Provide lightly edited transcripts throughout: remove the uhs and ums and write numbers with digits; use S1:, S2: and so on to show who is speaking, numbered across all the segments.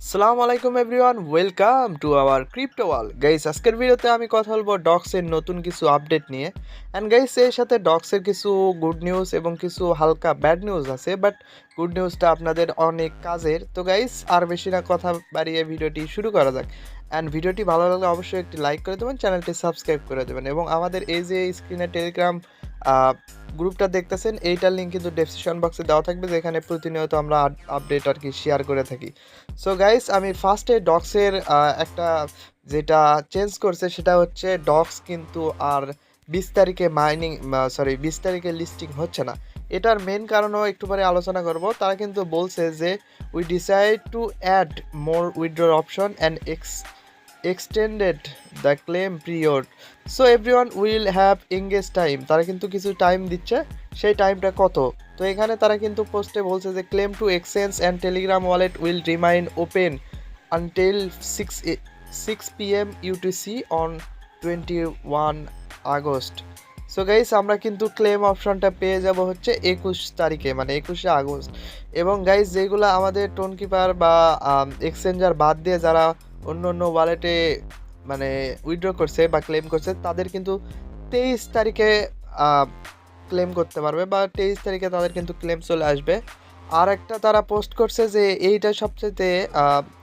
S1: আসসালামু আলাইকুম everyone, welcome to our crypto world. Guys, আজকের ভিডিওতে আমি কথা বলবো ডক্সের নতুন কিছু আপডেট নিয়ে। অ্যান্ড গাইস, এর সাথে ডক্সের কিছু গুড নিউজ এবং কিছু হালকা ব্যাড নিউজ আছে, বাট গুড নিউজটা আপনাদের অনেক কাজের। তো গাইস, আর বেশি না কথা বাড়িয়ে ভিডিওটি শুরু করা যাক। অ্যান্ড ভিডিওটি ভালো লাগলে অবশ্যই একটি লাইক করে দেবেন, চ্যানেলটি সাবস্ক্রাইব করে দেবেন, এবং আমাদের এই যে স্ক্রিনে টেলিগ্রাম গ্রুপটা দেখতেছেন, এইটার লিঙ্ক কিন্তু ডেসক্রিপশন বক্সে দেওয়া থাকবে, যেখানে প্রতিনিয়ত আমরা আপডেট আর কি শেয়ার করে থাকি। সো গাইস, আমি ফার্স্টে ডক্সের একটা যেটা চেঞ্জ করছে সেটা হচ্ছে ডক্স কিন্তু আর 20 তারিখে সরি 20 তারিখে লিস্টিং হচ্ছে না। এটার মেন কারণও একটু পরে আলোচনা করব। তারা কিন্তু বলছে যে we decide to add more withdraw option and extended the claim period, so everyone will have engage time. তারা কিন্তু কিছু টাইম দিচ্ছে, সেই টাইমটা কত? তো এখানে তারা কিন্তু পোস্টে বলছে যে claim to exchange and Telegram wallet will remain open until 6 p.m. UTC on 21 August. So guys, আমরা কিন্তু ক্লেম অপশনটা পেয়ে যাব হচ্ছে 21 তারিখে, মানে 21 আগস্ট। এবং গাইস, যেগুলো আমাদের টোন কিপার বা এক্সচেঞ্জার বাদ দিয়ে যারা অন্য অন্য ওয়ালেটে মানে উইথড্র করছে বা ক্লেম করছে, তাদের কিন্তু 23 তারিখে ক্লেম করতে পারবে, বা 23 তারিখে তাদের কিন্তু ক্লেম চলে আসবে। আর একটা তারা পোস্ট করছে যে এইটা সবচেয়ে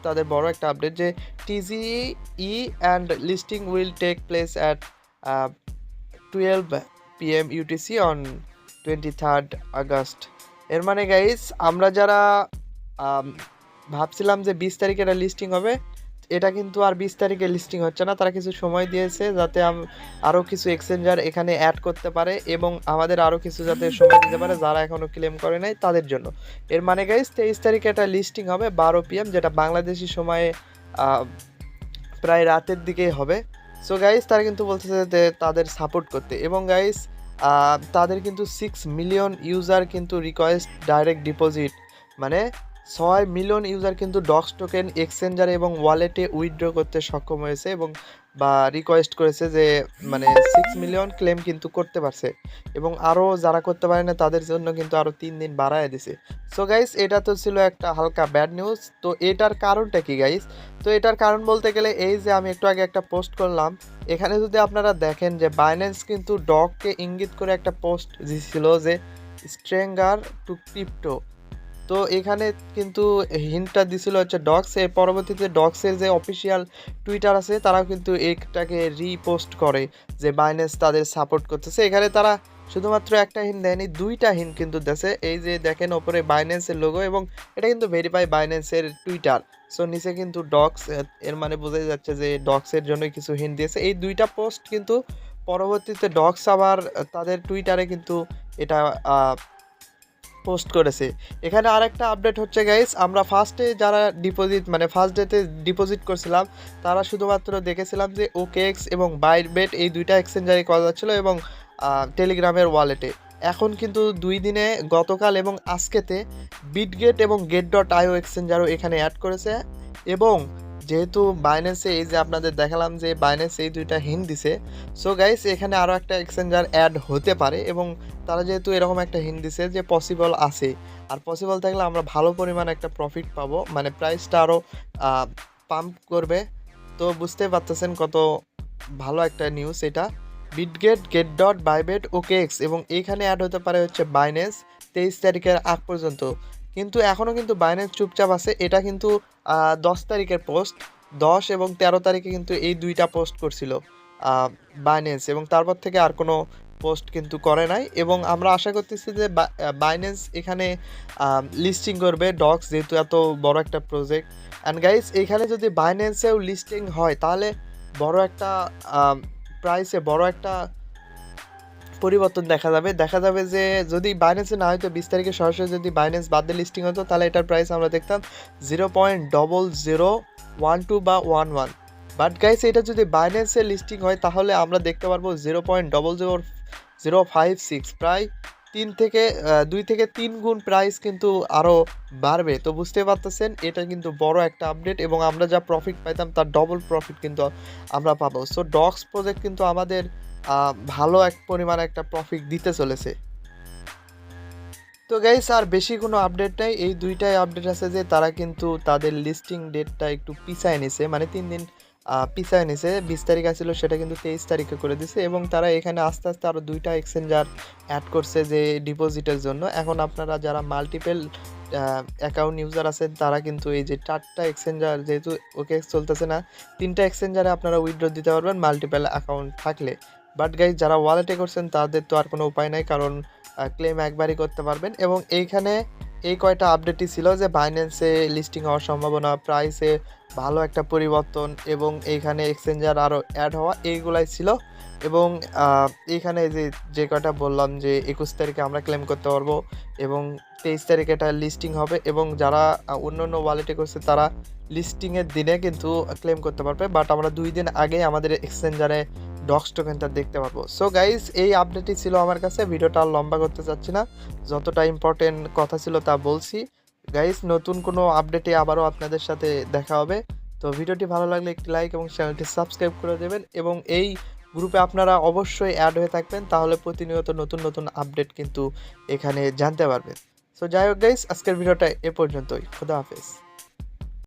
S1: তাদের বড় একটা আপডেট, যে TGE and listing will take place at 12 p.m. UTC on 23 August. এর মানে গাইস, আমরা যারা আম, ভাবছিলাম যে 20 তারিখে এটা লিস্টিং হবে, এটা কিন্তু আর 20 তারিখে লিস্টিং হচ্ছে না। তারা কিছু সময় দিয়েছে যাতে আরও কিছু এক্সচেঞ্জার এখানে অ্যাড করতে পারে, এবং আমাদের আরও কিছু যাতে সময় দিতে পারে যারা এখনও ক্লেম করে নাই তাদের জন্য। এর মানে গাইস, 23 তারিখে এটা লিস্টিং হবে 12 p.m., যেটা বাংলাদেশি সময়ে আহ, প্রায় রাতের দিকেই হবে। সো গাইস, তারা কিন্তু বলতেছে যে তাদের সাপোর্ট করতে, এবং গাইস তাদের কিন্তু 6 মিলিয়ন ইউজার কিন্তু রিকোয়েস্ট ডাইরেক্ট ডিপোজিট, মানে 6 মিলিয়ন ইউজার কিন্তু ডক্স টোকেন এক্সচেঞ্জারে এবং ওয়ালেটে উইথড্র করতে সক্ষম হয়েছে, এবং বা রিকোয়েস্ট করেছে যে মানে 6 মিলিয়ন ক্লেম কিন্তু করতে পারছে, এবং আরও যারা করতে পারে না তাদের জন্য কিন্তু আরও 3 দিন বাড়ায় দিছে। সো গাইস, এটা তো ছিল একটা হালকা ব্যাড নিউজ। তো এটার কারণটা কি গাইস? তো এটার কারণ বলতে গেলে এই যে আমি একটু আগে একটা পোস্ট করলাম, এখানে যদি আপনারা দেখেন যে বাইন্যান্স কিন্তু ডগকে ইঙ্গিত করে একটা পোস্ট দিছিল যে স্ট্রেঙ্গার টু ক্রিপ্টো। তো এখানে কিন্তু হিন্টটা দিছিল হচ্ছে ডক্স। এর পরবর্তীতে ডক্সের যে অফিসিয়াল টুইটার আছে, তারাও কিন্তু এটাকে রিপোস্ট করে যে বাইন্যান্স তাদের সাপোর্ট করতেছে। এখানে তারা শুধুমাত্র একটা হিন্ট দেয়নি, দুইটা হিন্ট কিন্তু দিয়েছে। এই যে দেখেন ওপরে বাইন্যান্সের লোগো, এবং এটা কিন্তু ভেরিফাই বাইন্যান্সের টুইটার। সো নিচে কিন্তু ডক্স, এর মানে বোঝাই যাচ্ছে যে ডক্সের জন্য কিছু হিন্ট দিয়েছে। এই দুইটা পোস্ট কিন্তু পরবর্তীতে ডক্স আবার তাদের টুইটারে কিন্তু এটা পোস্ট করেছে। এখানে আরেকটা আপডেট হচ্ছে গাইস, আমরা ফার্স্টে যারা ডিপোজিট মানে ফার্স্ট ডেতে ডিপোজিট করছিলাম, তারা শুধুমাত্র দেখেছিলাম যে ওকেএক্স এবং বাইটবেট এই দুইটা এক্সচেঞ্জারে করা যাচ্ছিলো, এবং টেলিগ্রামের ওয়ালেটে। এখন কিন্তু 2 দিনে, গতকাল এবং আজকেতে, বিটগেট এবং গেট.io এক্সচেঞ্জারও এখানে অ্যাড করেছে। এবং যেহেতু বাইন্যান্সে এই যে আপনাদের দেখালাম যে বাইন্যান্স এই দুইটা হিন্ট দিছে, সো গাইস এখানে আরও একটা এক্সচেঞ্জার অ্যাড হতে পারে, এবং তারা যেহেতু এরকম একটা হিন্ট দিছে যে পসিবল আছে, আর পসিবল থাকলে আমরা ভালো পরিমাণ একটা প্রফিট পাবো, মানে প্রাইসটা আরও পাম্প করবে। তো বুঝতে পারতেছেন কত ভালো একটা নিউজ এটা। বিটগেট, গেট.বাইবেট, ওকেএক্স এবং এইখানে অ্যাড হতে পারে হচ্ছে বাইন্যান্স 23 তারিখের আগ পর্যন্ত। কিন্তু এখনও কিন্তু বাইন্যান্স চুপচাপ আছে। এটা কিন্তু 10 তারিখের পোস্ট, 10 এবং 13 তারিখে কিন্তু এই দুইটা পোস্ট করছিল বাইন্যান্স, এবং তারপর থেকে আর কোনো পোস্ট কিন্তু করে নাই। এবং আমরা আশা করতেছি যে বাইন্যান্স এখানে লিস্টিং করবে ডক্স, যেহেতু এত বড় একটা প্রজেক্ট। অ্যান্ড গাইস, এখানে যদি বাইন্যান্সেও লিস্টিং হয়, তাহলে বড় একটা প্রাইসে বড় একটা পরিবর্তন দেখা যাবে যে যদি বাইন্যান্সে না হয়তো 20 তারিখে সরাসরি যদি বাইন্যান্স বাদ দিয়ে লিস্টিং হতো, তাহলে এটার প্রাইস আমরা দেখতাম 0.0012 বা 11। বাট গাইস, এটা যদি বাইন্যান্সে লিস্টিং হয়, তাহলে আমরা দেখতে পারবো 0.00056, প্রায় 2 থেকে 3 গুণ প্রাইস কিন্তু আরও বাড়বে। তো বুঝতে পারতেছেন, এটা কিন্তু বড় একটা আপডেট, এবং আমরা যা প্রফিট পাইতাম তার ডবল প্রফিট কিন্তু আমরা পাবো। সো ডক্স প্রজেক্ট কিন্তু আমাদের ভালো এক পরিমাণ একটা প্রফিট দিতে চলেছে। তো গাইস আর বেশি কোনো আপডেট নাই, এই দুইটাই আপডেট আছে যে তারা কিন্তু তাদের লিস্টিং ডেটটা একটু পিছায় নিছে, মানে 3 দিন পিছায় নিছে। 20 তারিখ আছিল, সেটা কিন্তু 23 তারিখে করে দিছে, এবং তারা এখানে আস্তে আস্তে আরও 2টা এক্সচেঞ্জার অ্যাড করছে যে ডিপোজিটের জন্য। এখন আপনারা যারা মাল্টিপল অ্যাকাউন্ট ইউজার আছেন তারা কিন্তু এই যে 4টা এক্সচেঞ্জার যেহেতু ওকে চলতেছে না, 3টা এক্সচেঞ্জারে আপনারা উইথড্র দিতে পারবেন মাল্টিপল অ্যাকাউন্ট থাকলে। বাট গাইজ যারা ওয়ালেটে করছেন তাদের তো আর কোনো উপায় নাই, কারণ ক্লেম একবারই করতে পারবেন। এবং এইখানে এই কয়টা আপডেটই ছিল যে বাইন্যান্সে লিস্টিং হওয়ার সম্ভাবনা, প্রাইসে ভালো একটা পরিবর্তন, এবং এইখানে এক্সচেঞ্জার আরও অ্যাড হওয়া, এইগুলাই ছিল। এবং এইখানে যে কয়টা বললাম যে 21 তারিখে আমরা ক্লেম করতে পারবো, এবং 23 তারিখে এটা লিস্টিং হবে, এবং যারা অন্য অন্য ওয়ালেটে করছে তারা লিস্টিংয়ের দিনে কিন্তু ক্লেম করতে পারবে। বাট আমরা 2 দিন আগে আমাদের এক্সচেঞ্জারে ডক্স টোকেনটা দেখতে পারবো। সো গাইজ এই আপডেটই ছিল আমার কাছে, ভিডিওটা আর লম্বা করতে চাচ্ছি না, যতটা ইম্পর্টেন্ট কথা ছিল তা বলছি। গাইজ নতুন কোনো আপডেটে আবারও আপনাদের সাথে দেখা হবে। তো ভিডিওটি ভালো লাগলে একটি লাইক এবং চ্যানেলটি সাবস্ক্রাইব করে দেবেন, এবং এই গ্রুপে আপনারা অবশ্যই অ্যাড হয়ে থাকবেন, তাহলে প্রতিনিয়ত নতুন নতুন আপডেট কিন্তু এখানে জানতে পারবেন। সো যাই হোক গাইজ, আজকের ভিডিওটা এ পর্যন্তই। খোদা হাফেজ।